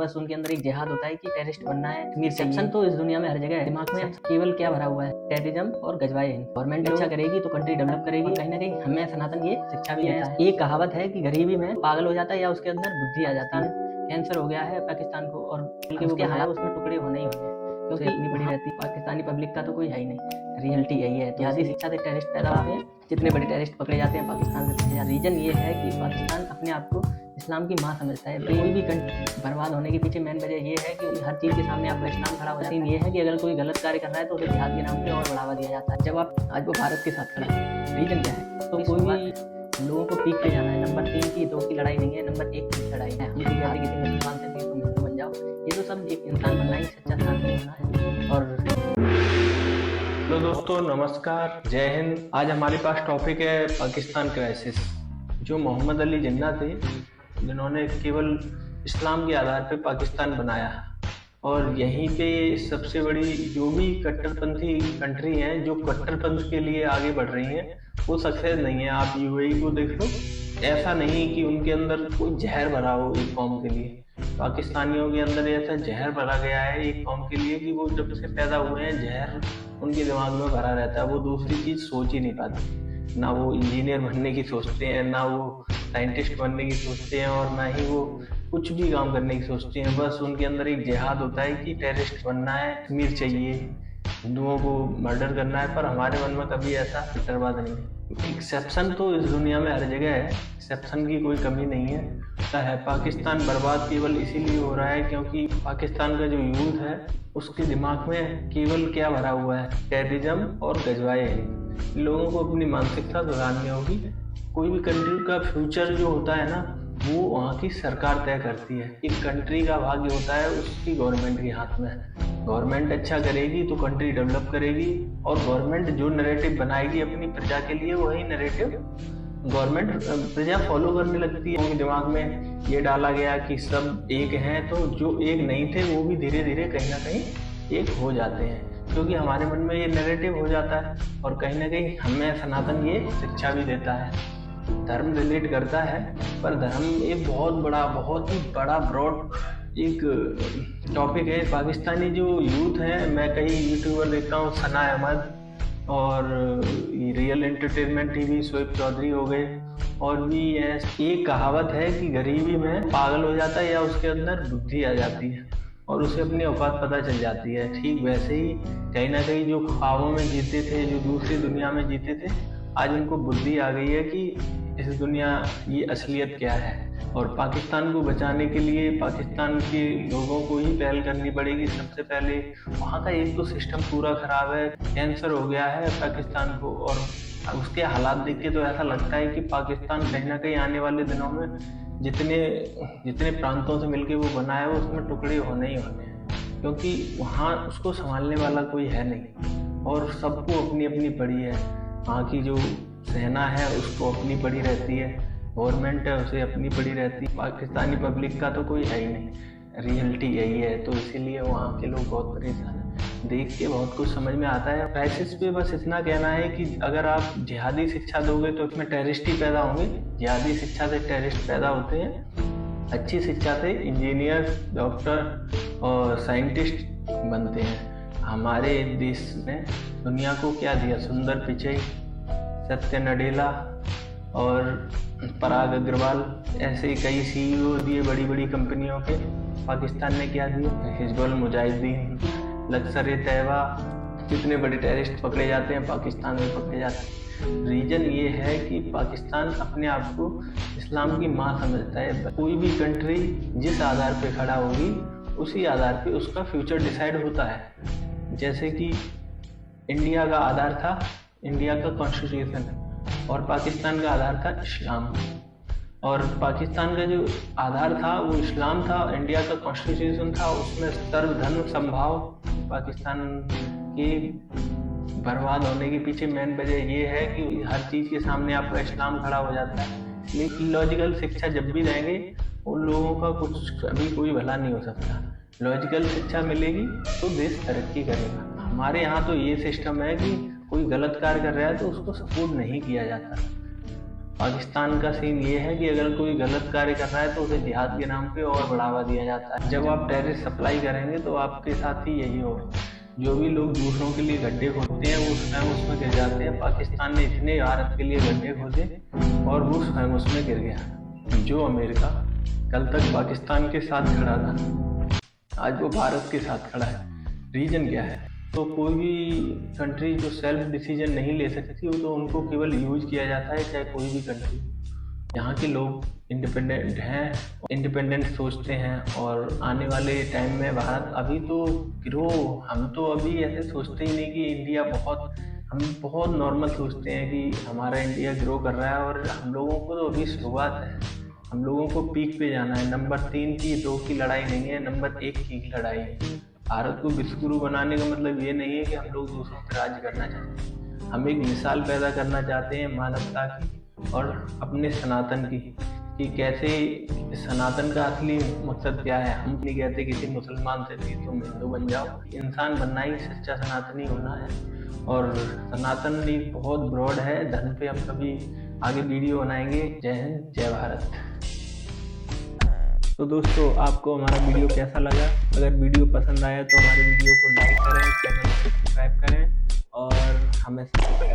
बस उनके अंदर एक जिहाद होता है कि टेररिस्ट बनना है। मिसकंसेप्शन तो इस दुनिया में हर जगह है। दिमाग में केवल क्या भरा हुआ है, टेररिज्म और गजवाए हिंद। गवर्नमेंट अच्छा करेगी तो कंट्री डेवलप करेगी। कहीं ना कहीं हमें सनातन ये शिक्षा भी देता है। एक कहावत है कि गरीबी में पागल हो जाता है या उसके अंदर बुद्धि आ जाती है। कैंसर हो गया है पाकिस्तान को और उसके हालात उसमें टुकड़े होने ही होने, क्योंकि अपनी बड़ी रहती पाकिस्तानी पब्लिक का तो कोई है ही नहीं। रियलिटी यही है। तो आधी शिक्षा से टेररिस्ट पैदा होते हैं। जितने बड़े टेररिस्ट पकड़े जाते हैं पाकिस्तान से। रीजन ये है कि पाकिस्तान अपने आप को इस्लाम की माँ समझता है। कोई भी कंट्री बर्बाद होने के पीछे मेन वजह ये है कि हर चीज़ के सामने आपका इस्लाम खड़ा हो जाता है। ये है कि अगर कोई गलत कार्य कर रहा है तो उसे जिहाद के नाम पे और बढ़ावा दिया जाता है। जब आप आज वो भारत के साथ खड़ा है, रीजन क्या है? तो कोई भी लोगों को पीक पे जाना है। नंबर 3 की 2 की लड़ाई नहीं है, नंबर 1 की लड़ाई है। हम कहते किसी मुसलमान से भी तुम हिंदू बन जाओ। ये तो सब एक इंसान बनना ही सच्चा साथी होना है। और तो दोस्तों नमस्कार, जय हिंद। आज हमारे पास टॉपिक है पाकिस्तान क्राइसिस। जो मोहम्मद अली जिन्ना थे, जिन्होंने केवल इस्लाम के आधार पर पाकिस्तान बनाया, और यहीं पे सबसे बड़ी जो भी कट्टरपंथी कंट्री हैं जो कट्टरपंथ के लिए आगे बढ़ रही हैं, वो सक्सेस नहीं है। आप यूएई को देख लो, ऐसा नहीं कि उनके अंदर कोई जहर भरा हो एक कौम के लिए। पाकिस्तानियों के अंदर ऐसा जहर भरा गया है एक कौम के लिए कि वो जब से पैदा हुए हैं जहर उनके दिमाग में भरा रहता है। वो दूसरी चीज़ सोच ही नहीं पाते। ना वो इंजीनियर बनने की सोचते हैं, ना वो साइंटिस्ट बनने की सोचते हैं, और ना ही वो कुछ भी काम करने की सोचते हैं। बस उनके अंदर एक जिहाद होता है कि टेररिस्ट बनना है, कश्मीर चाहिए, हिंदुओं को मर्डर करना है। पर हमारे मन में कभी ऐसा फिक्रवाद नहीं है। एक्सेप्शन तो इस दुनिया में हर जगह है, एक्सेप्शन की कोई कमी नहीं है। पाकिस्तान बर्बाद केवल इसीलिए हो रहा है क्योंकि पाकिस्तान का जो यूथ है उसके दिमाग में केवल क्या भरा हुआ है, टेररिज्म और गजवाए हिंद। लोगों को अपनी मानसिकता सुधारनी होगी। कोई भी कंट्री का फ्यूचर जो होता है ना, वो वहाँ की सरकार तय करती है। एक कंट्री का भाग्य होता है उसकी गवर्नमेंट के हाथ में। गवर्नमेंट अच्छा करेगी तो कंट्री डेवलप करेगी, और गवर्नमेंट जो नैरेटिव बनाएगी अपनी प्रजा के लिए, वही नैरेटिव गवर्नमेंट प्रजा फॉलो करने लगती है। उनके दिमाग में ये डाला गया कि सब एक हैं, तो जो एक नहीं थे वो भी धीरे धीरे कहीं ना कहीं एक हो जाते हैं, क्योंकि हमारे मन में ये नैरेटिव हो जाता है। और कहीं ना कहीं हमें सनातन ये शिक्षा भी देता है। धर्म रिलेट करता है, पर धर्म एक बहुत ही बड़ा ब्रॉड एक टॉपिक है। पाकिस्तानी जो यूथ है, मैं कई यूट्यूबर देखता हूँ, सना अहमद और real entertainment TV Shoaib Chaudhary हो गए, और भी एक कहावत है कि गरीबी में पागल हो जाता है या उसके अंदर बुद्धि आ जाती है और उसे अपनी औकात पता चल जाती है। ठीक वैसे ही कहीं ना कहीं जो ख्वाबों में जीते थे, जो दूसरी दुनिया में जीते थे, आज उनको बुद्धि आ गई है कि इस दुनिया की असलियत क्या है। और पाकिस्तान को बचाने के लिए पाकिस्तान के लोगों को ही पहल करनी पड़ेगी। सबसे पहले वहाँ का एक तो सिस्टम पूरा खराब है, कैंसर हो गया है पाकिस्तान को, और उसके हालात देख के तो ऐसा लगता है कि पाकिस्तान कहीं ना कहीं आने वाले दिनों में जितने प्रांतों से मिलके वो बना है, उसमें टुकड़े होने ही होने हैं, क्योंकि वहाँ उसको संभालने वाला कोई है नहीं, और सबको अपनी अपनी पड़ी है। वहाँ की जो सेना है उसको अपनी पड़ी रहती है, गवर्नमेंट है उसे अपनी पड़ी रहती है। पाकिस्तानी पब्लिक का तो कोई है ही नहीं। रियलिटी यही है। तो इसीलिए वहाँ के लोग बहुत परेशान हैं। देख के बहुत कुछ समझ में आता है। क्राइसिस पे बस इतना कहना है कि अगर आप जिहादी शिक्षा दोगे तो इसमें टेररिस्ट ही पैदा होंगे। जिहादी शिक्षा से टेररिस्ट पैदा होते हैं, अच्छी शिक्षा से इंजीनियर, डॉक्टर और साइंटिस्ट बनते हैं। हमारे देश ने दुनिया को क्या दिया? सुंदर पिचई, सत्य नडेला और पराग अग्रवाल, ऐसे कई सीईओ दिए बड़ी बड़ी कंपनियों के। पाकिस्तान ने क्या दिया? हिजबुल मुजाहिदीन, लश्कर-ए-तैयबा। कितने बड़े टेररिस्ट पकड़े जाते हैं पाकिस्तान में पकड़े जाते हैं। रीजन ये है कि पाकिस्तान अपने आप को इस्लाम की माँ समझता है। कोई भी कंट्री जिस आधार पे खड़ा होगी उसी आधार पे उसका फ्यूचर डिसाइड होता है। जैसे कि इंडिया का आधार था, इंडिया का कॉन्स्टिट्यूशन, और पाकिस्तान का आधार था इस्लाम। और पाकिस्तान का जो आधार था वो इस्लाम था, इंडिया का कॉन्स्टिट्यूशन था, उसमें सर्वधर्म समभाव। पाकिस्तान के बर्बाद होने के पीछे मेन वजह ये है कि हर चीज़ के सामने आपका इस्लाम खड़ा हो जाता है। लेकिन लॉजिकल शिक्षा जब भी देंगे उन लोगों का कुछ कभी कोई भला नहीं हो सकता। लॉजिकल शिक्षा मिलेगी तो देश तरक्की करेगा। हमारे यहाँ तो ये सिस्टम है कि कोई गलत कार्य कर रहा है तो उसको सपोर्ट नहीं किया जाता। पाकिस्तान का सीन ये है कि अगर कोई गलत कार्य कर रहा है तो उसे जिहाद के नाम पे और बढ़ावा दिया जाता है। जब आप टेररिस्ट सप्लाई करेंगे तो आपके साथ ही यही होगा। जो भी लोग दूसरों के लिए गड्ढे खोदते हैं वो स्वयं उसमें गिर जाते हैं। पाकिस्तान ने इतने भारत के लिए गड्ढे खोदे और वो स्वयं उसमें गिर गया। जो अमेरिका कल तक पाकिस्तान के साथ खड़ा था, आज वो भारत के साथ खड़ा है। रीजन क्या है? तो कोई भी कंट्री जो सेल्फ डिसीजन नहीं ले सकती वो तो उनको केवल यूज किया जाता है, चाहे कोई भी कंट्री। यहाँ के लोग इंडिपेंडेंट हैं, इंडिपेंडेंट सोचते हैं और आने वाले टाइम में भारत अभी तो ग्रो, हम तो अभी ऐसे सोचते ही नहीं कि इंडिया हम बहुत नॉर्मल सोचते हैं कि हमारा इंडिया ग्रो कर रहा है और हम लोगों को तो अभी शुरुआत है। हम लोगों को पीक पे जाना है। नंबर 3 की 2 की लड़ाई नहीं है, नंबर 1 की लड़ाई है। भारत को विश्वगुरु बनाने का मतलब ये नहीं है कि हम लोग दूसरों पर राज करना चाहते हैं। हम एक मिसाल पैदा करना चाहते हैं मानवता की और अपने सनातन की, कि कैसे सनातन का असली मकसद क्या है। हम नहीं कहते किसी मुसलमान से कि तुम हिंदू बन जाओ। इंसान बनना ही सच्चा सनातनी होना है और सनातन भी बहुत ब्रॉड है। धर्म पे हम कभी आगे वीडियो बनाएंगे। जय हिंद, जय भारत। तो दोस्तों, आपको हमारा वीडियो कैसा लगा? अगर वीडियो पसंद आया तो हमारे वीडियो को लाइक करें, चैनल को सब्सक्राइब करें और हमें सपोर्ट करें।